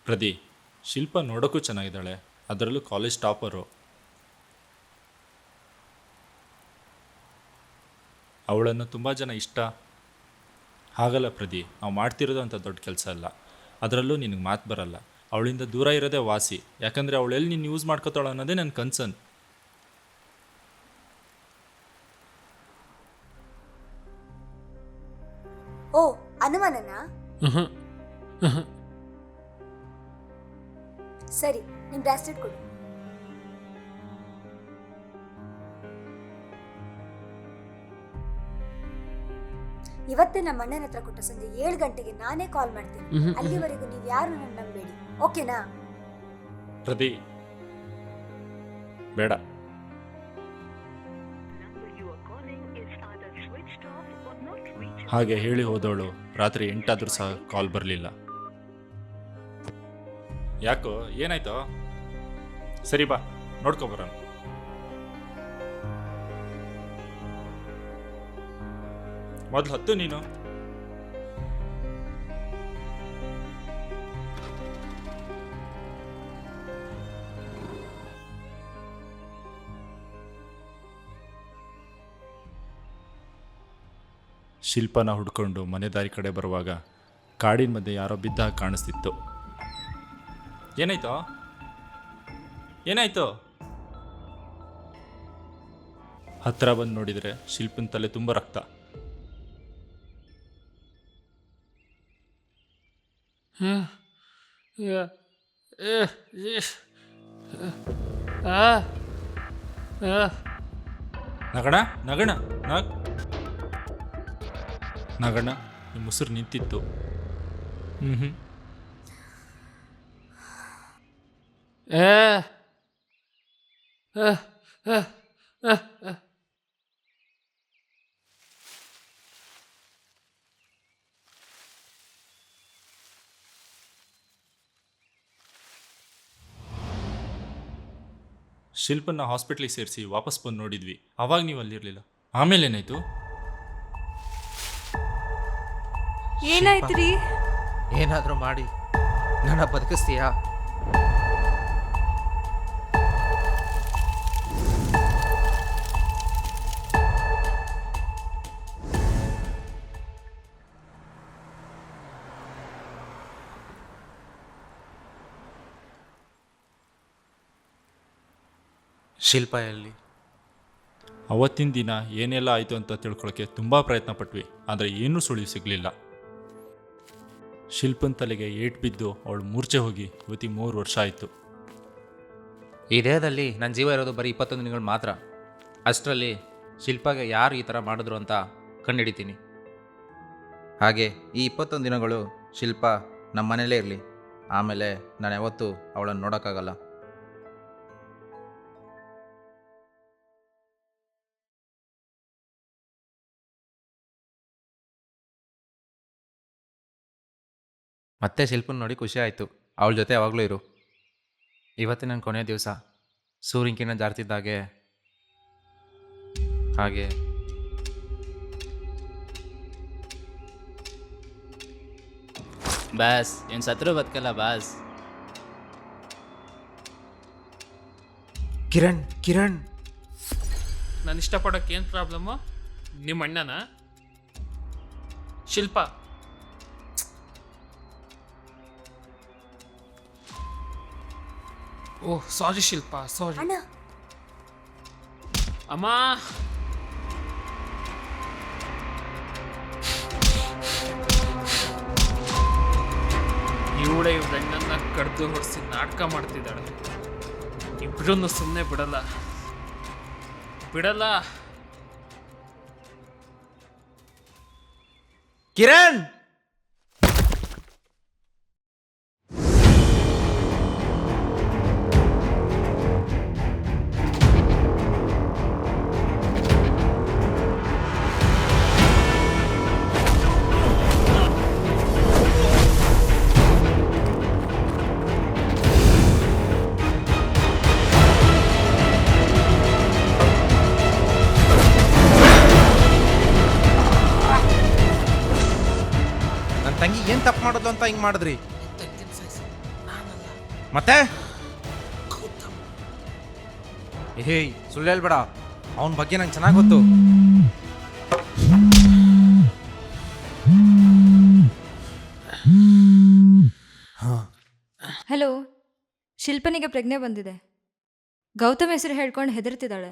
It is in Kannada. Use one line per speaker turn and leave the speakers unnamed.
ಪ್ರದಿ, ಶಿಲ್ಪ ನೋಡೋಕ್ಕೂ ಚೆನ್ನಾಗಿದ್ದಾಳೆ, ಅದರಲ್ಲೂ ಕಾಲೇಜ್ ಟಾಪರು. ಅವಳನ್ನು ತುಂಬ ಜನ ಇಷ್ಟ. ಹಾಗಲ್ಲ ಪ್ರದಿ, ನಾವು ಮಾಡ್ತಿರೋದು ಅಂತ ದೊಡ್ಡ ಕೆಲಸ ಅಲ್ಲ. ಅದರಲ್ಲೂ ನಿನಗೆ ಮಾತು ಬರಲ್ಲ. ಅವಳಿಂದ ದೂರ ಇರೋದೇ ವಾಸಿ. ಯಾಕಂದರೆ ಅವಳೆಲ್ಲಿ ನೀನು ಯೂಸ್ ಮಾಡ್ಕೋತಾಳ ಅನ್ನೋದೇ ನನ್ನ ಕನ್ಸರ್ನ್.
ಓ, ಅನುಮಾನನಾ? ಸರಿ, ನಿಮ್ ಬ್ರಾಸ್ಲೆಟ್ ಕೊಡು. ಇವತ್ತೇ ನಮ್ಮ ಅಣ್ಣನ ಹತ್ರ ಕೊಟ್ಟ ಸಂಜೆ 7 ಗಂಟೆಗೆ ನಾನೇ ಕಾಲ್ ಮಾಡ್ತೀನಿ. ಅಲ್ಲಿವರೆಗೂ ನೀವು ಯಾರು ನನ್ನ ನಂಬೇಡಿ, ಓಕೆನಾ?
ಪ್ರದಿ, ಬೇಡ. ಹಾಗೆ ಹೇಳಿ ಹೋದವಳು ರಾತ್ರಿ 8 ಆದ್ರೂ ಸಹ ಕಾಲ್ ಬರಲಿಲ್ಲ. ಯಾಕೋ, ಏನಾಯ್ತೋ? ಸರಿ ಬಾ, ನೋಡ್ಕೊಬರೋಣ. ಮೊದಲು ಹತ್ತು ನೀನು. ಶಿಲ್ಪನ ಹುಡ್ಕೊಂಡು ಮನೆ ದಾರಿ ಕಡೆ ಬರುವಾಗ ಕಾಡಿನ ಮಧ್ಯೆ ಯಾರೋ ಬಿದ್ದಾಗ ಕಾಣಿಸ್ತಿತ್ತು. ಏನಾಯ್ತೋ? ಏನಾಯ್ತು? ಹತ್ರ ಬಂದು ನೋಡಿದರೆ ಶಿಲ್ಪನ ತಲೆ ತುಂಬ ರಕ್ತ. ನಗಣ ನಗಣ ನಗಣ, ನಿಮ್ಮ ಉಸಿರು ನಿಂತಿತ್ತು. ಶಿಲ್ಪನ್ನ ಹಾಸ್ಪಿಟ್ಲಿಗೆ ಸೇರಿಸಿ ವಾಪಸ್ ಬಂದು ನೋಡಿದ್ವಿ. ಆವಾಗ ನೀವು ಅಲ್ಲಿರಲಿಲ್ಲ. ಆಮೇಲೆ ಏನಾಯ್ತು?
ಏನಾಯ್ತ್ರಿ?
ಏನಾದರೂ ಮಾಡಿ ನನ್ನ ಬದುಕಿಸ್ತೀಯಾ? ಶಿಲ್ಪ ಎಲ್ಲಿ?
ಅವತ್ತಿನ ದಿನ ಏನೆಲ್ಲ ಆಯಿತು ಅಂತ ತಿಳ್ಕೊಳ್ಳೋಕ್ಕೆ ತುಂಬ ಪ್ರಯತ್ನ ಪಟ್ವಿ, ಆದರೆ ಏನೂ ಸುಳಿವು ಸಿಗಲಿಲ್ಲ. ಶಿಲ್ಪನ ತಲೆಗೆ ಏಟ್ ಬಿದ್ದು ಅವಳು ಮೂರ್ಛೆ ಹೋಗಿ ಇವತ್ತಿಗೆ 3 ವರ್ಷ ಆಯಿತು.
ಈ ದೇಹದಲ್ಲಿ ನನ್ನ ಜೀವ ಇರೋದು ಬರೀ 21 ದಿನಗಳು ಮಾತ್ರ. ಅಷ್ಟರಲ್ಲಿ ಶಿಲ್ಪಾಗೆ ಯಾರು ಈ ಥರ ಮಾಡಿದ್ರು ಅಂತ ಕಂಡುಹಿಡಿತೀನಿ. ಹಾಗೆ ಈ 21 ದಿನಗಳು ಶಿಲ್ಪ ನಮ್ಮ ಮನೇಲೇ ಇರಲಿ. ಆಮೇಲೆ ನಾನು ಯಾವತ್ತೂ ಅವಳನ್ನು ನೋಡೋಕ್ಕಾಗಲ್ಲ. ಮತ್ತೆ ಶಿಲ್ಪನ ನೋಡಿ ಖುಷಿ ಆಯಿತು. ಅವಳ ಜೊತೆ ಯಾವಾಗಲೂ ಇರು. ಇವತ್ತಿನ ನನ್ನ ಕೊನೆಯ ದಿವಸ. ಸೂರ್ಯಂಕಿನ ಜಾರ್ತಿದ್ದಾಗೆ ಹಾಗೆ
ಬಾಸ್, ಏನು ಸತ್ರು ಬದುಕಲ್ಲ ಬಾಸ್.
ಕಿರಣ್ ಕಿರಣ್
ನಾನು ಇಷ್ಟಪಡೋಕ್ಕೆ ಏನು ಪ್ರಾಬ್ಲಮ್ಮು? ನಿಮ್ಮ ಅಣ್ಣನ ಶಿಲ್ಪ. ಓಹ್ ಸಾರಿ ಶಿಲ್ಪ, ಸಾರಿ.
ಅಣ್ಣ,
ಅಮ್ಮ, ಇವಳೇ ಇವ್ರ ಅಣ್ಣನ ಕಡ್ದು ಹೊಡಿಸಿ ನಾಟಕ ಮಾಡ್ತಿದ್ದಾಳೆ. ಇಬ್ರನ್ನು ಸುಮ್ಮನೆ ಬಿಡಲ್ಲ.
ಕಿರಣ್ ತಂಗಿ ಏನು ತಪ್ಪು ಮಾಡೋದು ಅಂತ ಹಿಂಗೆ ಮಾಡಿದ್ರಿ?
ತಂಗಿನ ಸಾಯಿಸಿ ನಾನು
ಮತ್ತೆ ಹೇಯ್ ಸುಳ್ಳು ಹೇಳ್ಬೇಡ, ಅವನ ಬಗ್ಗೆ ನಂಗೆ ಚೆನ್ನಾಗಿ ಗೊತ್ತು.
ಹಲೋ, ಶಿಲ್ಪನಿಗೆ ಪ್ರಜ್ಞೆ ಬಂದಿದೆ. ಗೌತಮ್ ಹೆಸರು ಹೇಳ್ಕೊಂಡು ಹೆದರ್ತಿದ್ದಾಳೆ.